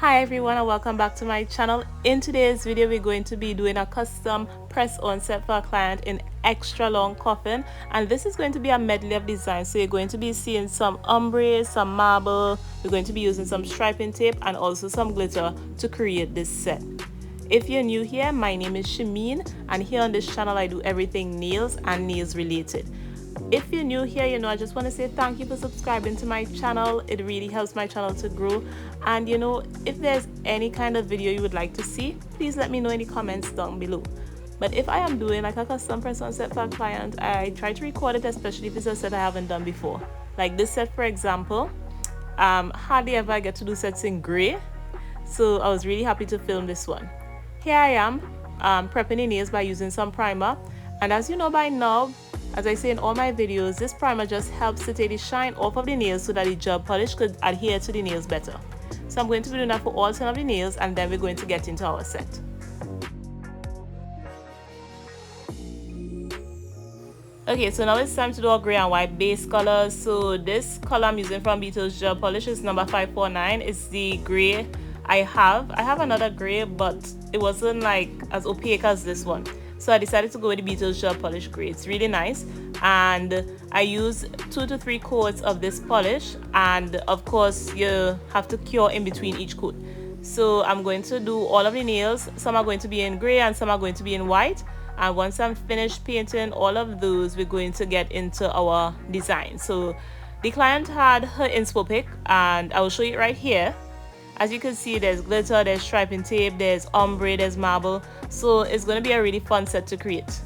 Hi everyone and welcome back to my channel. In today's video we're going to be doing a custom press on set for a client in extra long coffin, and this is going to be a medley of designs. So you're going to be seeing some ombre, some marble, we're going to be using some striping tape and also some glitter to create this set. If you're new here, my name is Chimene, and here on this channel I do everything nails and nails related. If you're new here, I just want to say thank you for subscribing to my channel. It really helps my channel to grow. And if there's any kind of video you would like to see, please let me know in the comments down below. But if I am doing like a custom press on set for a client, I try to record it, especially if it's a set I haven't done before. Like this set, for example, hardly ever I get to do sets in gray, so I was really happy to film this one. Here I am prepping the nails by using some primer, and as you know by now, as I say in all my videos, this primer just helps to take the shine off of the nails so that the gel polish could adhere to the nails better. So I'm going to be doing that for all 10 of the nails, and then we're going to get into our set. Okay, so now it's time to do our gray and white base colors. So this color I'm using from Beetle's gel polish is number 549. It's the gray I have another gray, but it wasn't like as opaque as this one. So I decided to go with the Beetle's gel polish gray. It's really nice, and I use 2 to 3 coats of this polish, and of course you have to cure in between each coat. So I'm going to do all of the nails. Some are going to be in gray and some are going to be in white, and once I'm finished painting all of those, we're going to get into our design. So the client had her inspo pick, and I will show you right here. As you can see, there's glitter, there's striping tape, there's ombre, there's marble. So it's going to be a really fun set to create.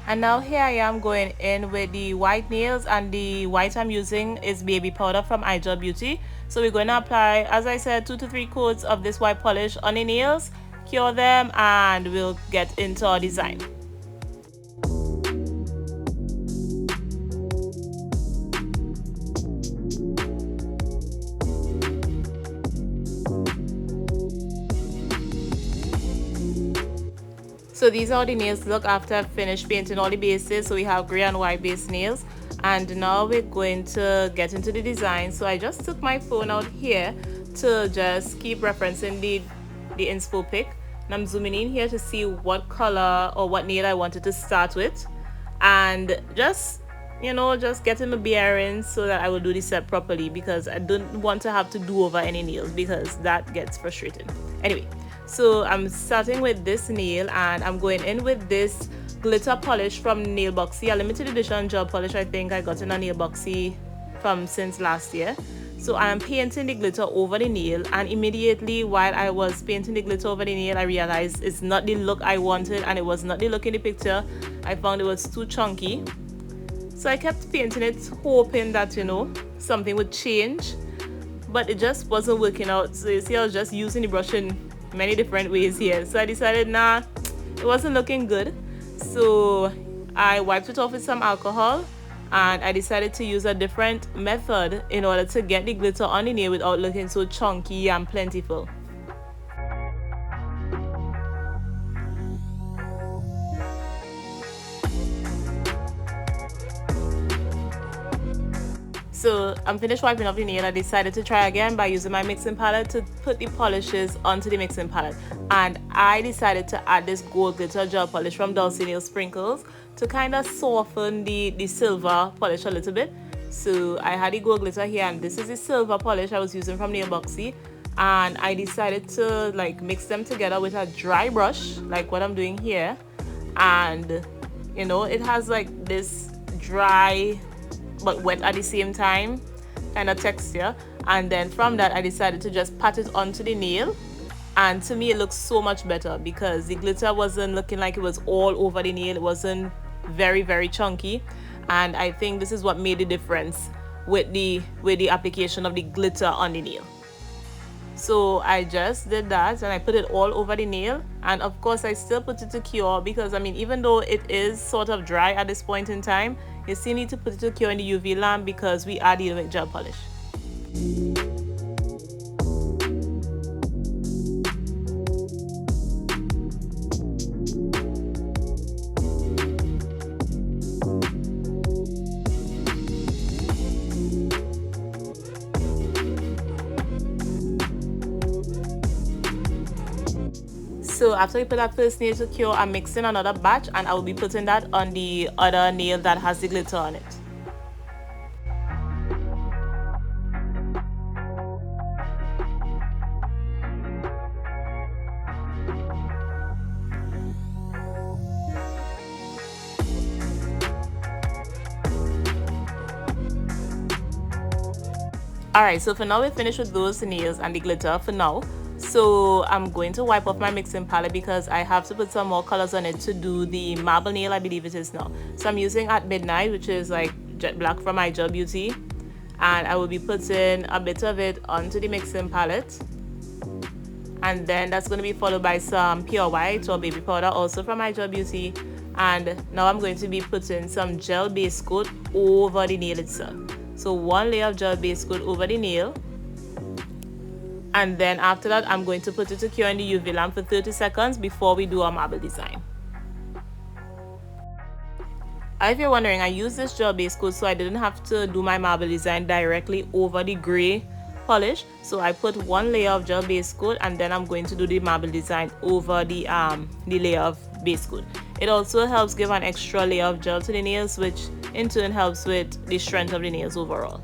And now here I am going in with the white nails, and the white I'm using is baby powder from iGel Beauty. So we're going to apply, as I said, 2 to 3 coats of this white polish on the nails, cure them, and we'll get into our design. So these are the nails look after I've finished painting all the bases. So we have gray and white base nails, and now we're going to get into the design. So I just took my phone out here to just keep referencing the inspo pick, and I'm zooming in here to see what color or what nail I wanted to start with, and just getting the bearings so that I will do the set properly, because I don't want to have to do over any nails, because that gets frustrating. Anyway, so I'm starting with this nail, and I'm going in with this glitter polish from Nailboxy, a limited edition gel polish I think I got in a Nailboxy from since last year. So I am painting the glitter over the nail, and immediately while I was painting the glitter over the nail, I realized it's not the look I wanted, and it was not the look in the picture. I found it was too chunky. So I kept painting it, hoping that something would change, but it just wasn't working out. So you see, I was just using the brush in many different ways here. So I decided, nah, it wasn't looking good. So I wiped it off with some alcohol, and I decided to use a different method in order to get the glitter on the nail without looking so chunky and plentiful. So I'm finished wiping off the nail. I decided to try again by using my mixing palette to put the polishes onto the mixing palette, and I decided to add this gold glitter gel polish from Dulce Nail Sprinkles to kind of soften the silver polish a little bit. So I had the gold glitter here, and this is the silver polish I was using from Nailboxy, and I decided to mix them together with a dry brush like what I'm doing here, and it has this dry but wet at the same time kind of texture, And then from that, I decided to just pat it onto the nail. And to me, it looks so much better because the glitter wasn't looking like it was all over the nail. It wasn't very, very chunky. And I think this is what made the difference with the application of the glitter on the nail. So I just did that and I put it all over the nail, and of course I still put it to cure because I mean, even though it is sort of dry at this point in time, you still need to put it to cure in the UV lamp because we are dealing with gel polish. So after you put that first nail to cure, I'm mixing another batch and I will be putting that on the other nail that has the glitter on it. Alright, so for now we're finished with those nails and the glitter for now. So I'm going to wipe off my mixing palette because I have to put some more colors on it to do the marble nail, I believe it is now. So I'm using At Midnight, which is like jet black from iGel Beauty, and I will be putting a bit of it onto the mixing palette, and then that's going to be followed by some pure white or baby powder also from iGel Beauty. And now I'm going to be putting some gel base coat over the nail itself. So one layer of gel base coat over the nail. And then after that, I'm going to put it to cure in the UV lamp for 30 seconds before we do our marble design. If you're wondering, I use this gel base coat so I didn't have to do my marble design directly over the gray polish. So I put one layer of gel base coat and then I'm going to do the marble design over the layer of base coat. It also helps give an extra layer of gel to the nails, which in turn helps with the strength of the nails overall.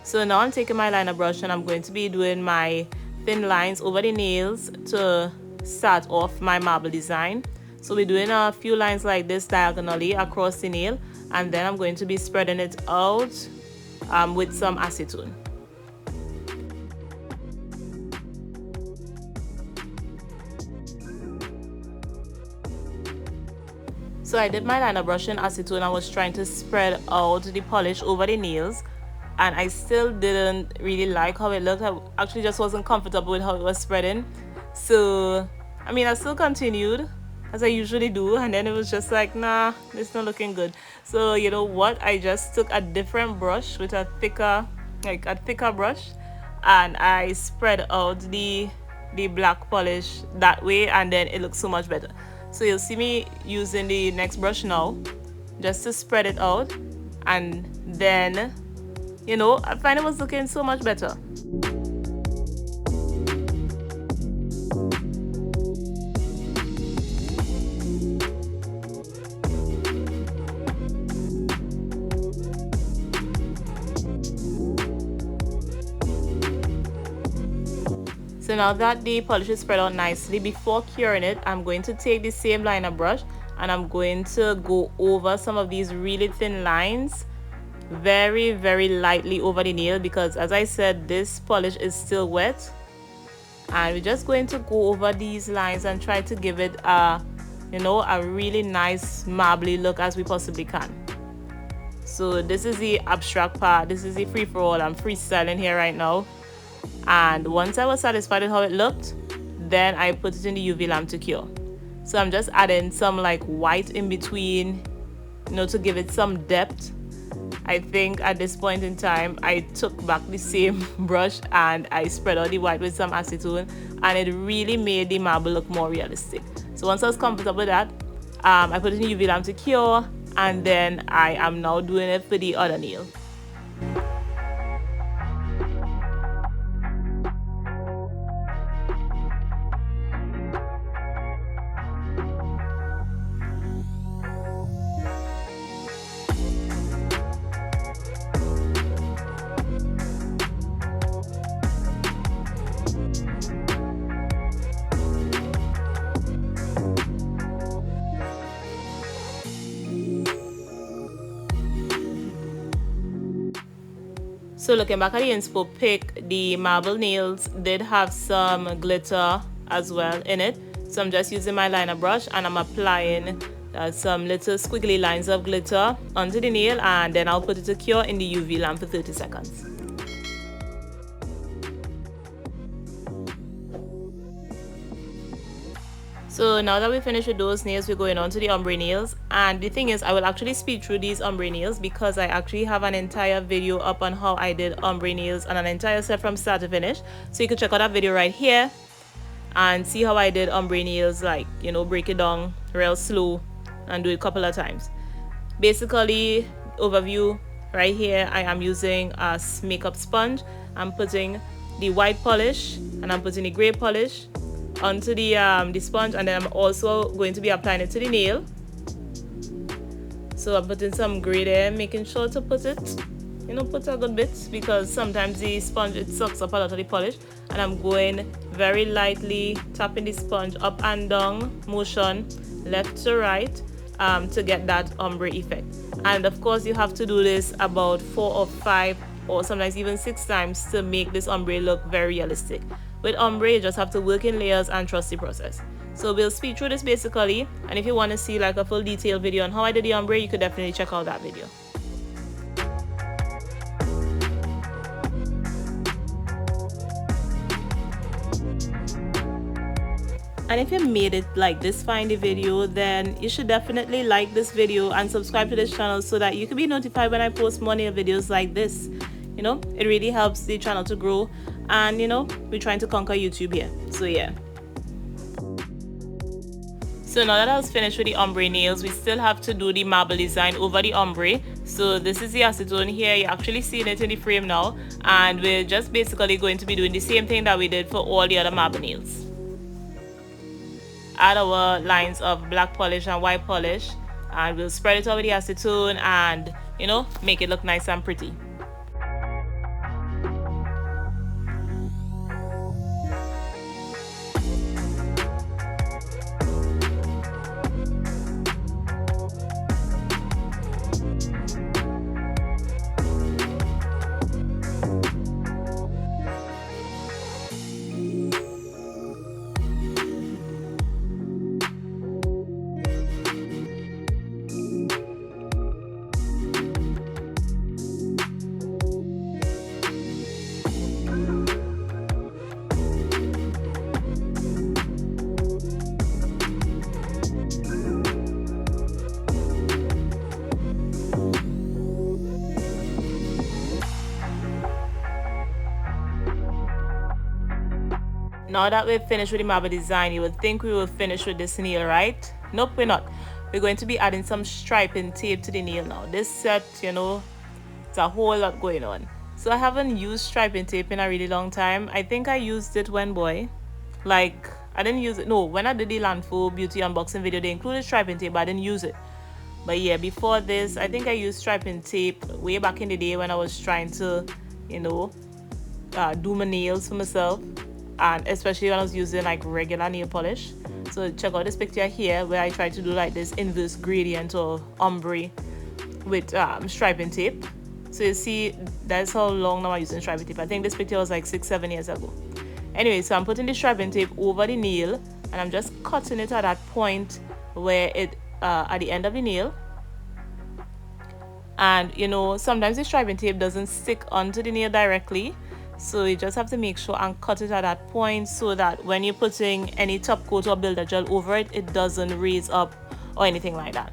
So now I'm taking my liner brush and I'm going to be doing my thin lines over the nails to start off my marble design. So we're doing a few lines like this diagonally across the nail, and then I'm going to be spreading it out with some acetone. So I did my liner brush in acetone. I was trying to spread out the polish over the nails, and I still didn't really like how it looked. I actually just wasn't comfortable with how it was spreading. So I mean, I still continued as I usually do, and then it was just like, nah, it's not looking good. So you know what, I just took a different brush with a thicker brush, and I spread out the black polish that way, and then it looks so much better. So you'll see me using the next brush now just to spread it out, and then you know, I find it was looking so much better. So now that the polish is spread out nicely, before curing it, I'm going to take the same liner brush and I'm going to go over some of these really thin lines very, very lightly over the nail, because as I said, this polish is still wet, and we're just going to go over these lines and try to give it a, you know, a really nice marbly look as we possibly can. So this is the abstract part, this is the free-for-all. I'm freestyling here right now, and once I was satisfied with how it looked, then I put it in the UV lamp to cure. So I'm just adding some like white in between, you know, to give it some depth. I think at this point in time I took back the same brush and I spread out the white with some acetone, and it really made the marble look more realistic. So once I was comfortable with that, I put it in UV lamp to cure, and then I am now doing it for the other nail. So looking back at the inspo pic, the marble nails did have some glitter as well in it. So I'm just using my liner brush and I'm applying some little squiggly lines of glitter onto the nail, and then I'll put it to cure in the UV lamp for 30 seconds. So now that we finished with those nails, we're going on to the ombre nails. And the thing is, I will actually speed through these ombre nails because I actually have an entire video up on how I did ombre nails and an entire set from start to finish. So you can check out that video right here and see how I did ombre nails, like, you know, break it down real slow and do it a couple of times. Basically, overview right here, I am using a makeup sponge. I'm putting the white polish and I'm putting the gray polish onto the sponge, and then I'm also going to be applying it to the nail. So I'm putting some gray there, making sure to put it, you know, put a good bit, because sometimes the sponge, it sucks up a lot of the polish. And I'm going very lightly, tapping the sponge up and down motion, left to right, to get that ombre effect. And of course you have to do this about 4 or 5 or sometimes even 6 times to make this ombre look very realistic. With ombre, you just have to work in layers and trust the process. So we'll speed through this basically, and if you want to see like a full detailed video on how I did the ombre, you could definitely check out that video. And if you made it like this far in the video, then you should definitely like this video and subscribe to this channel so that you can be notified when I post more nail videos like this. You know, it really helps the channel to grow, and you know, we're trying to conquer YouTube here. So yeah. So now that I was finished with the ombre nails, we still have to do the marble design over the ombre. So this is the acetone here. You're actually seeing it in the frame now, and we're just basically going to be doing the same thing that we did for all the other marble nails. Add our lines of black polish and white polish, and we'll spread it over the acetone and, you know, make it look nice and pretty. Now that we've finished with the marble design, you would think we will finish with this nail, right? Nope, we're not. We're going to be adding some striping tape to the nail now. This set, you know, it's a whole lot going on. So I haven't used striping tape in a really long time. I think I used it when, boy, like, I didn't use it. No, when I did the Landful Beauty unboxing video, they included striping tape, but I didn't use it. But yeah, before this, I think I used striping tape way back in the day when I was trying to, you know, do my nails for myself. And especially when I was using like regular nail polish. So check out this picture here where I tried to do like this inverse gradient or ombre with striping tape. So you see, that's how long now I'm using striping tape. I think this picture was like 6-7 years ago. Anyway, so I'm putting the striping tape over the nail, and I'm just cutting it at that point where it at the end of the nail. And you know, sometimes the striping tape doesn't stick onto the nail directly. So you just have to make sure and cut it at that point so that when you're putting any top coat or builder gel over it, it doesn't raise up or anything like that.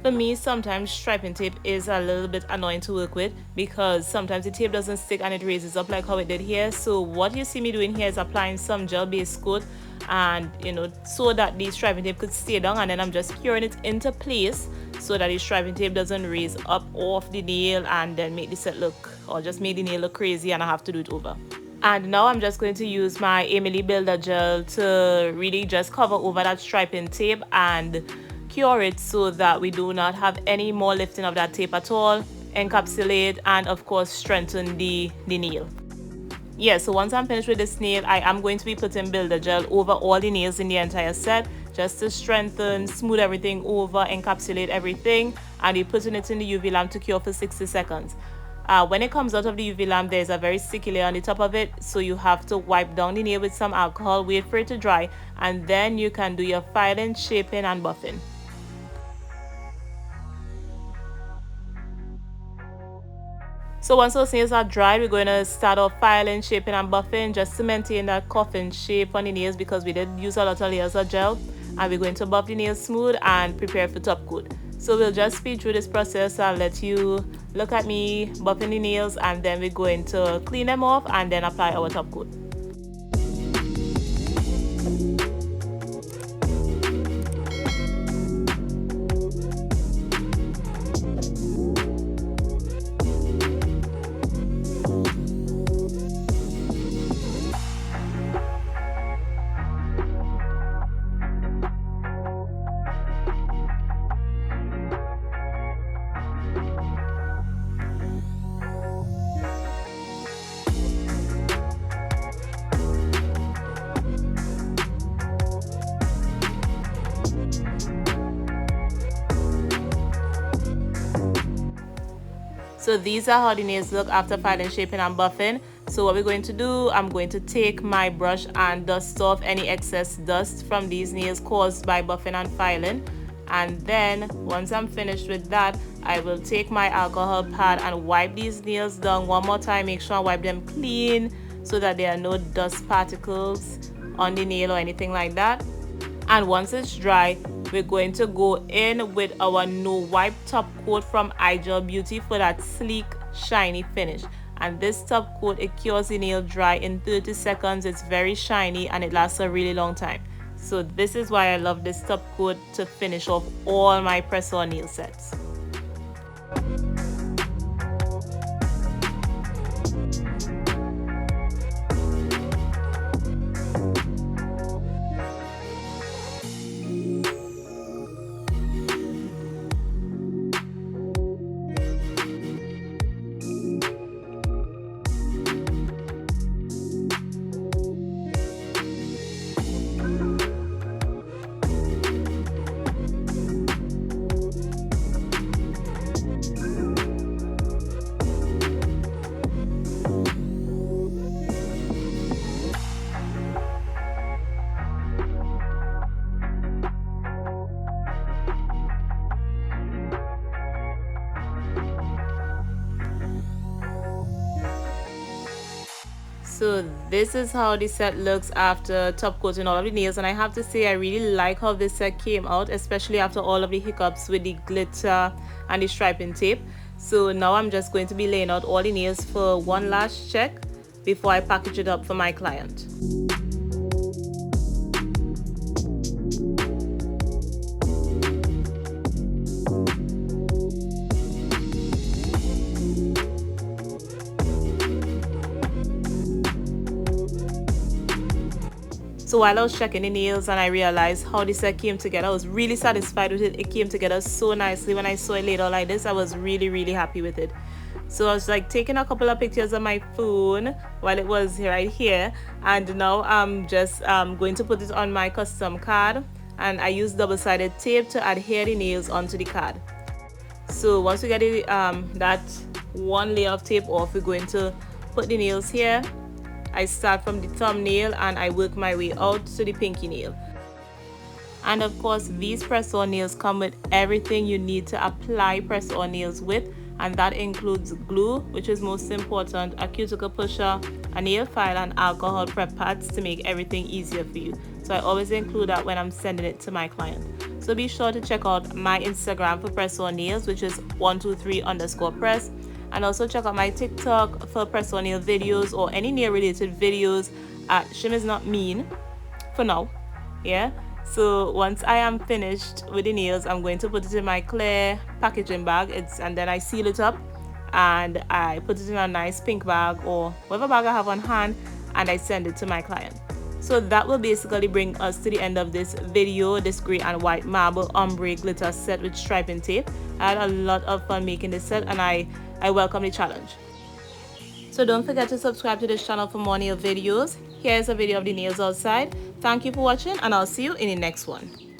For me, sometimes striping tape is a little bit annoying to work with because sometimes the tape doesn't stick and it raises up like how it did here. So what you see me doing here is applying some gel based coat, and so that the striping tape could stay down, and then I'm just curing it into place so that the striping tape doesn't raise up off the nail and then make the set look, or just make the nail look crazy and I have to do it over. And now I'm just going to use my Emily Builder gel to really just cover over that striping tape and cure it so that we do not have any more lifting of that tape at all, encapsulate, and of course strengthen the nail. Yeah, so once I'm finished with this nail, I am going to be putting Builder gel over all the nails in the entire set just to strengthen, smooth everything over, encapsulate everything, and be putting it in the UV lamp to cure for 60 seconds. When it comes out of the UV lamp, there's a very sticky layer on the top of it, so you have to wipe down the nail with some alcohol, wait for it to dry, and then you can do your filing, shaping, and buffing. So once those nails are dried, we're going to start off filing, shaping, and buffing just to maintain that coffin shape on the nails because we did use a lot of layers of gel, and we're going to buff the nails smooth and prepare for top coat. So we'll just speed through this process. I'll let you look at me buffing the nails, and then we're going to clean them off and then apply our top coat. So these are how the nails look after filing, shaping, and buffing. So what we're going to do, I'm going to take my brush and dust off any excess dust from these nails caused by buffing and filing. And then once I'm finished with that, I will take my alcohol pad and wipe these nails down one more time. Make sure I wipe them clean so that there are no dust particles on the nail or anything like that. And once it's dry, we're going to go in with our no wipe top coat from iGel Beauty for that sleek, shiny finish. And this top coat, it cures the nail dry in 30 seconds. It's very shiny and it lasts a really long time. So this is why I love this top coat to finish off all my press-on nail sets. So this is how the set looks after top coating all of the nails, and I have to say I really like how this set came out, especially after all of the hiccups with the glitter and the striping tape. So now I'm just going to be laying out all the nails for one last check before I package it up for my client. So while I was checking the nails and I realized how this set came together, I was really satisfied with it. It came together so nicely. When I saw it laid out like this, I was really happy with it. So I was like taking a couple of pictures on my phone while it was right here, and now I'm just going to put it on my custom card, and I use double-sided tape to adhere the nails onto the card. So once we get that one layer of tape off, we're going to put the nails here. I start from the thumbnail and I work my way out to the pinky nail. And of course, these press-on nails come with everything you need to apply press-on nails with, and that includes glue, which is most important, a cuticle pusher, a nail file, and alcohol prep pads to make everything easier for you. So I always include that when I'm sending it to my client. So be sure to check out my Instagram for press-on nails, which is 123_press, and also check out my TikTok for press-on nail videos or any nail related videos at Shim is not mean for now. Yeah, so once I am finished with the nails, I'm going to put it in my clear packaging bag. And then I seal it up and I put it in a nice pink bag or whatever bag I have on hand, and I send it to my client. So that will basically bring us to the end of this video, this gray and white marble ombre glitter set with striping tape. I had a lot of fun making this set, and I welcome the challenge. So don't forget to subscribe to this channel for more nail videos. Here's a video of the nails outside. Thank you for watching, and I'll see you in the next one.